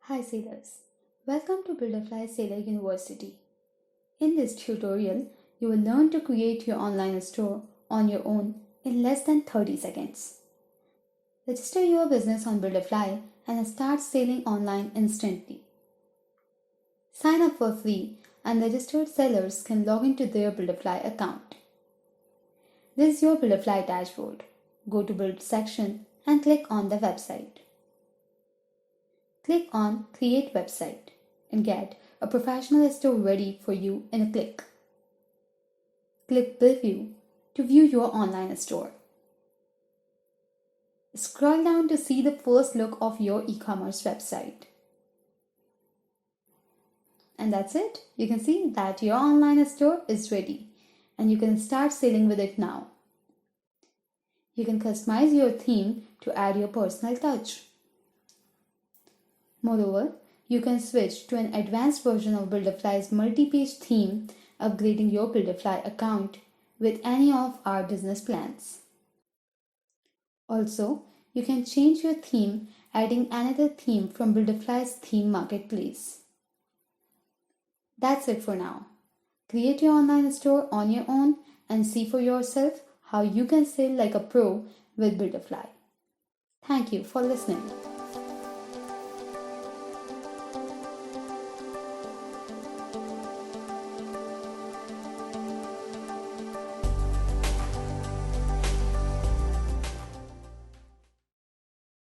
Hi sailors, welcome to Builderfly Sailor University. In this tutorial, you will learn to create your online store on your own in less than 30 seconds. Register your business on Builderfly and start sailing online instantly. Sign up for free and registered sellers can log into their Builderfly account. This is your Builderfly dashboard. Go to Build section and click on the website. Click on Create Website and get a professional store ready for you in a click. Click Preview to view your online store. Scroll down to see the first look of your e-commerce website. And that's it. You can see that your online store is ready and you can start sailing with it now. You can customize your theme to add your personal touch. Moreover, you can switch to an advanced version of Builderfly's multi-page theme, upgrading your Builderfly account with any of our business plans. Also, you can change your theme, adding another theme from Builderfly's theme marketplace. That's it for now. Create your online store on your own and see for yourself how you can sail like a pro with Builderfly. Thank you for listening.